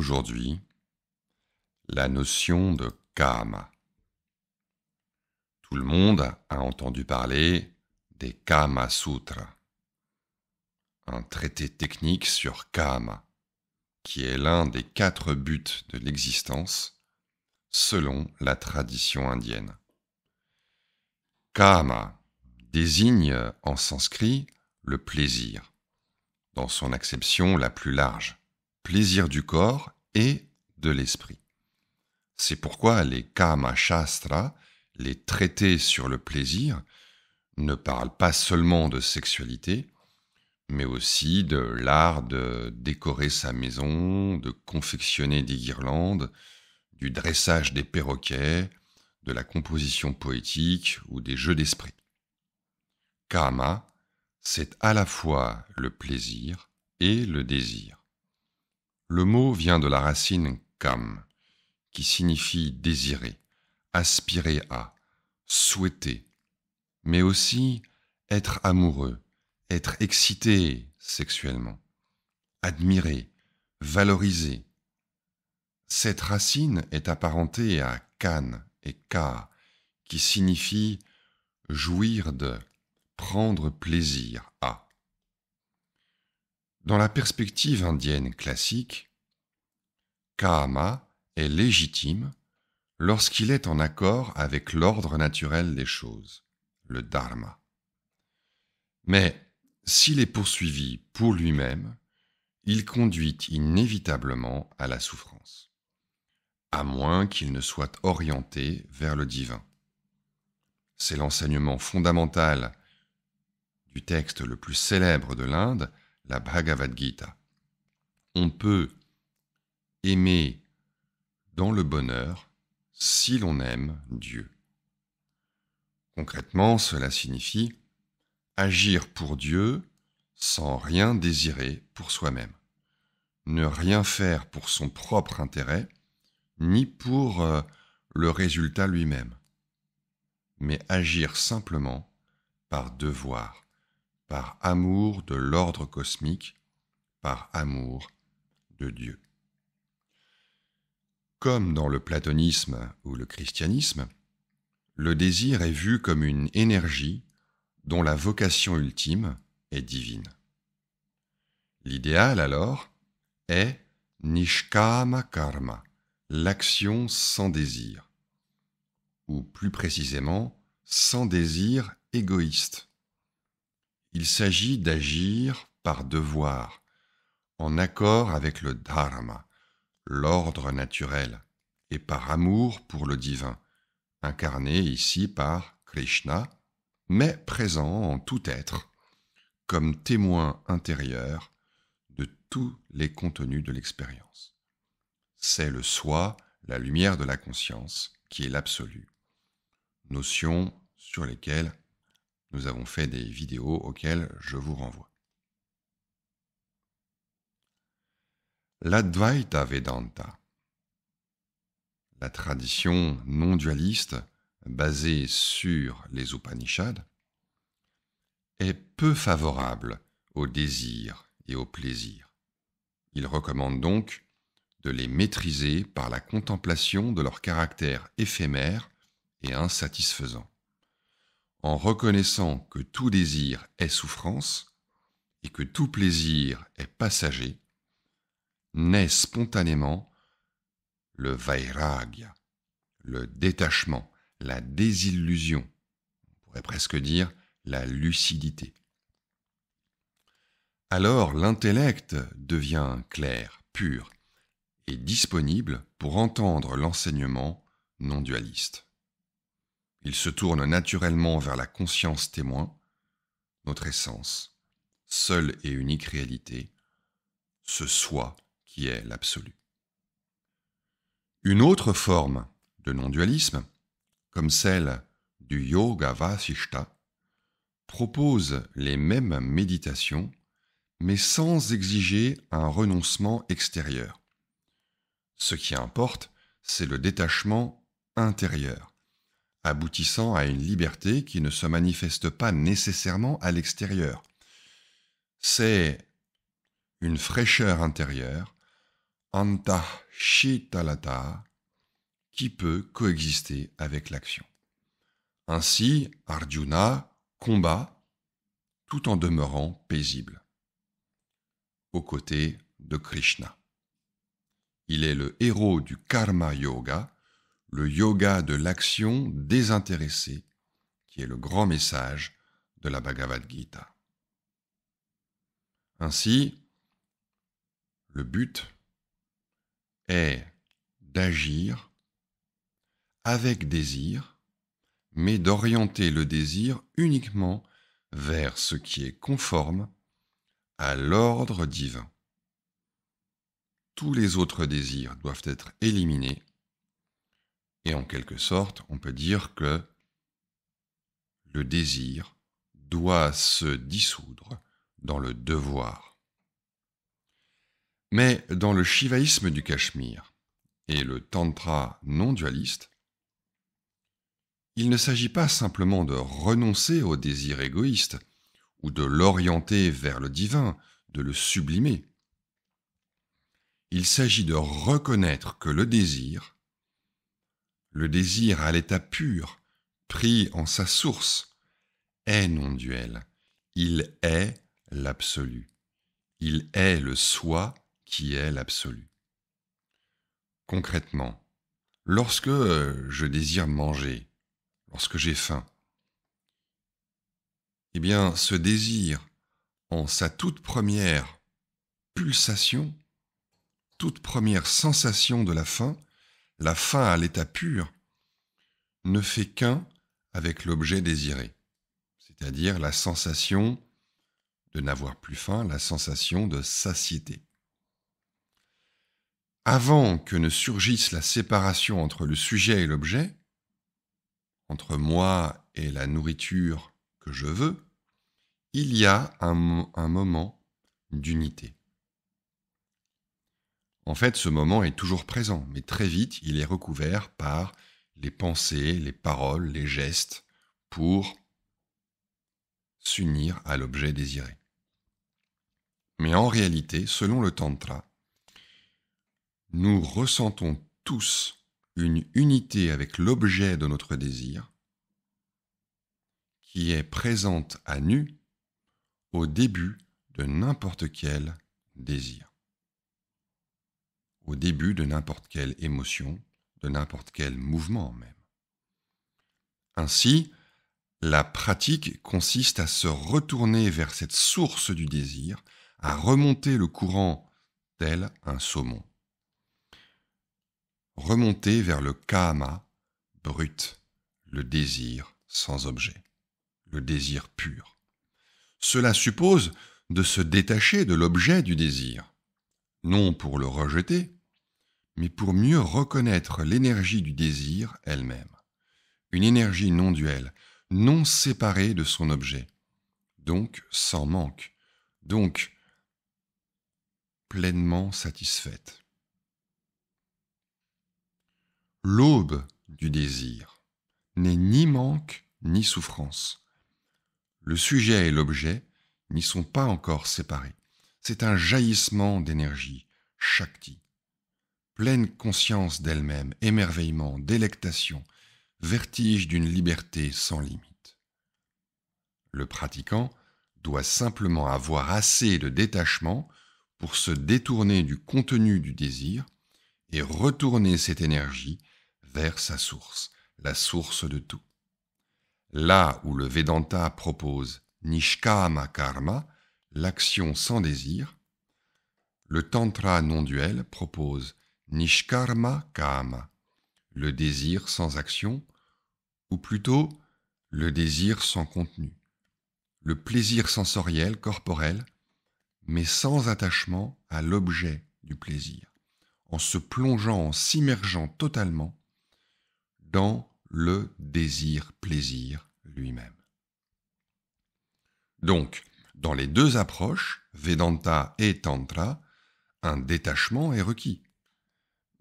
aujourd'hui la notion de Kama. Tout le monde a entendu parler des Kama Sutras, un traité technique sur Kama, qui est l'un des 4 buts de l'existence selon la tradition indienne. Kama désigne en sanskrit le plaisir, dans son acception la plus large, plaisir du corps et de l'esprit. C'est pourquoi les Kama Shastra, les traités sur le plaisir, ne parlent pas seulement de sexualité, mais aussi de l'art de décorer sa maison, de confectionner des guirlandes, du dressage des perroquets, de la composition poétique ou des jeux d'esprit. Kama, c'est à la fois le plaisir et le désir. Le mot vient de la racine kam, qui signifie désirer, aspirer à, souhaiter, mais aussi être amoureux, être excité sexuellement, admirer, valoriser. Cette racine est apparentée à kan et ka, qui signifie jouir de, prendre plaisir à. Dans la perspective indienne classique, Kama est légitime lorsqu'il est en accord avec l'ordre naturel des choses, le dharma. Mais s'il est poursuivi pour lui-même, il conduit inévitablement à la souffrance, à moins qu'il ne soit orienté vers le divin. C'est l'enseignement fondamental du texte le plus célèbre de l'Inde, la Bhagavad Gita. On peut aimer dans le bonheur si l'on aime Dieu. Concrètement, cela signifie agir pour Dieu sans rien désirer pour soi-même, ne rien faire pour son propre intérêt, ni pour le résultat lui-même, mais agir simplement par devoir, par amour de l'ordre cosmique, par amour de Dieu. Comme dans le platonisme ou le christianisme, le désir est vu comme une énergie dont la vocation ultime est divine. L'idéal alors est nishkama karma, l'action sans désir, ou plus précisément sans désir égoïste. Il s'agit d'agir par devoir, en accord avec le dharma, l'ordre naturel, et par amour pour le divin, incarné ici par Krishna, mais présent en tout être, comme témoin intérieur de tous les contenus de l'expérience. C'est le soi, la lumière de la conscience, qui est l'absolu. Notions sur lesquelles nous avons fait des vidéos auxquelles je vous renvoie. L'Advaita Vedanta, la tradition non dualiste basée sur les Upanishads, est peu favorable au désir et au plaisir. Il recommande donc de les maîtriser par la contemplation de leur caractère éphémère et insatisfaisant. En reconnaissant que tout désir est souffrance et que tout plaisir est passager, naît spontanément le vairagya, le détachement, la désillusion, on pourrait presque dire la lucidité. Alors l'intellect devient clair, pur et disponible pour entendre l'enseignement non dualiste. Il se tourne naturellement vers la conscience témoin, notre essence, seule et unique réalité, ce soi qui est l'absolu. Une autre forme de non-dualisme, comme celle du Yoga Vasishta, propose les mêmes méditations, mais sans exiger un renoncement extérieur. Ce qui importe, c'est le détachement intérieur, aboutissant à une liberté qui ne se manifeste pas nécessairement à l'extérieur. C'est une fraîcheur intérieure, Antah-shitalata, qui peut coexister avec l'action. Ainsi, Arjuna combat tout en demeurant paisible, aux côtés de Krishna. Il est le héros du Karma Yoga, le yoga de l'action désintéressée, qui est le grand message de la Bhagavad Gita. Ainsi, le but est d'agir avec désir, mais d'orienter le désir uniquement vers ce qui est conforme à l'ordre divin. Tous les autres désirs doivent être éliminés et en quelque sorte, on peut dire que le désir doit se dissoudre dans le devoir. Mais dans le shivaïsme du Cachemire et le tantra non dualiste, il ne s'agit pas simplement de renoncer au désir égoïste ou de l'orienter vers le divin, de le sublimer. Il s'agit de reconnaître que le désir à l'état pur, pris en sa source, est non-duel. Il est l'absolu. Il est le soi qui est l'absolu. Concrètement, lorsque je désire manger, lorsque j'ai faim, eh bien, ce désir, en sa toute première pulsation, toute première sensation de la faim à l'état pur, ne fait qu'un avec l'objet désiré, c'est-à-dire la sensation de n'avoir plus faim, la sensation de satiété. Avant que ne surgisse la séparation entre le sujet et l'objet, entre moi et la nourriture que je veux, il y a un moment d'unité. En fait, ce moment est toujours présent, mais très vite, il est recouvert par les pensées, les paroles, les gestes, pour s'unir à l'objet désiré. Mais en réalité, selon le Tantra, nous ressentons tous une unité avec l'objet de notre désir qui est présente à nu au début de n'importe quel désir, au début de n'importe quelle émotion, de n'importe quel mouvement même. Ainsi, la pratique consiste à se retourner vers cette source du désir, à remonter le courant tel un saumon. Remonter vers le kama brut, le désir sans objet, le désir pur. Cela suppose de se détacher de l'objet du désir, non pour le rejeter, mais pour mieux reconnaître l'énergie du désir elle-même, une énergie non duelle, non séparée de son objet, donc sans manque, donc pleinement satisfaite. L'aube du désir n'est ni manque ni souffrance. Le sujet et l'objet n'y sont pas encore séparés. C'est un jaillissement d'énergie, shakti, pleine conscience d'elle-même, émerveillement, délectation, vertige d'une liberté sans limite. Le pratiquant doit simplement avoir assez de détachement pour se détourner du contenu du désir et retourner cette énergie vers sa source, la source de tout. Là où le Vedanta propose Nishkama Karma, l'action sans désir, le Tantra non-duel propose Nishkarma Kama, le désir sans action, ou plutôt le désir sans contenu, le plaisir sensoriel, corporel, mais sans attachement à l'objet du plaisir, en se plongeant, en s'immergeant totalement dans le désir-plaisir lui-même. Donc, dans les deux approches, Vedanta et Tantra, un détachement est requis.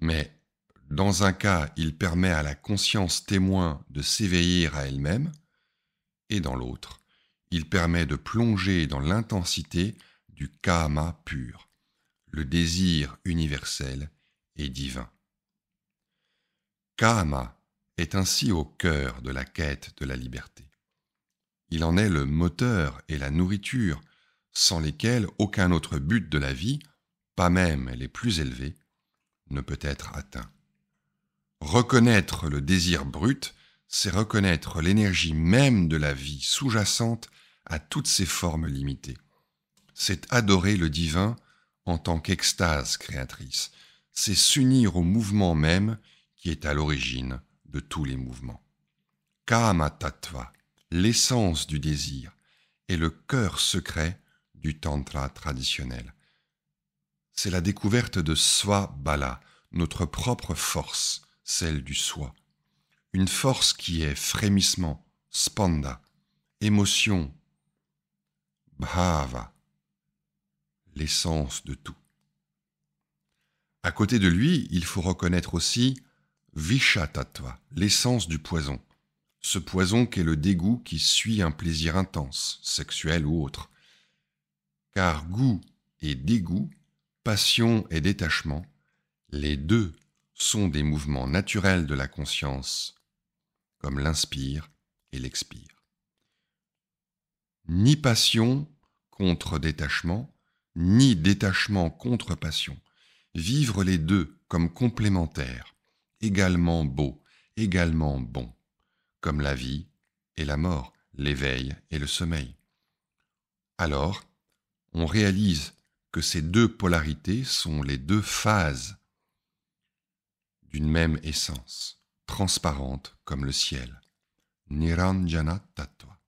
Mais dans un cas, il permet à la conscience témoin de s'éveiller à elle-même, et dans l'autre, il permet de plonger dans l'intensité du kama pur, le désir universel et divin. Kama est ainsi au cœur de la quête de la liberté. Il en est le moteur et la nourriture, sans lesquels aucun autre but de la vie, pas même les plus élevés, ne peut être atteint. Reconnaître le désir brut, c'est reconnaître l'énergie même de la vie sous-jacente à toutes ses formes limitées. C'est adorer le divin en tant qu'extase créatrice. C'est s'unir au mouvement même qui est à l'origine de tous les mouvements. Kama Tattva, l'essence du désir, est le cœur secret du tantra traditionnel. C'est la découverte de Swa Bala, notre propre force, celle du soi. Une force qui est frémissement, spanda, émotion, bhava, l'essence de tout. À côté de lui, il faut reconnaître aussi Visha Tattva, l'essence du poison. Ce poison qu'est le dégoût qui suit un plaisir intense, sexuel ou autre. Car goût et dégoût, passion et détachement, les deux sont des mouvements naturels de la conscience, comme l'inspire et l'expire. Ni passion contre détachement, ni détachement contre passion. Vivre les deux comme complémentaires, également beaux, également bons, comme la vie et la mort, l'éveil et le sommeil. Alors, on réalise que ces deux polarités sont les deux phases d'une même essence, transparente comme le ciel. Niranjana Tattva.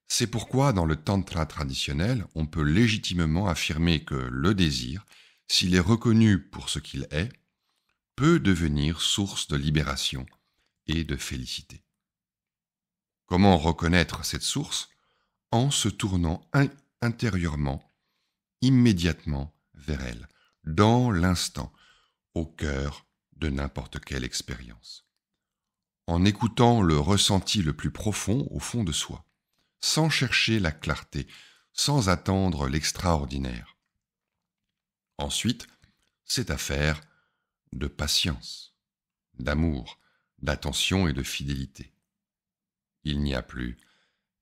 C'est pourquoi, dans le tantra traditionnel, on peut légitimement affirmer que le désir, s'il est reconnu pour ce qu'il est, peut devenir source de libération et de félicité. Comment reconnaître cette source? En se tournant intérieurement, immédiatement vers elle, dans l'instant, au cœur de n'importe quelle expérience. En écoutant le ressenti le plus profond au fond de soi, sans chercher la clarté, sans attendre l'extraordinaire. Ensuite, c'est affaire de patience, d'amour, d'attention et de fidélité. Il n'y a plus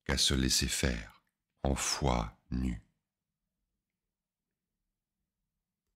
qu'à se laisser faire en foi nue.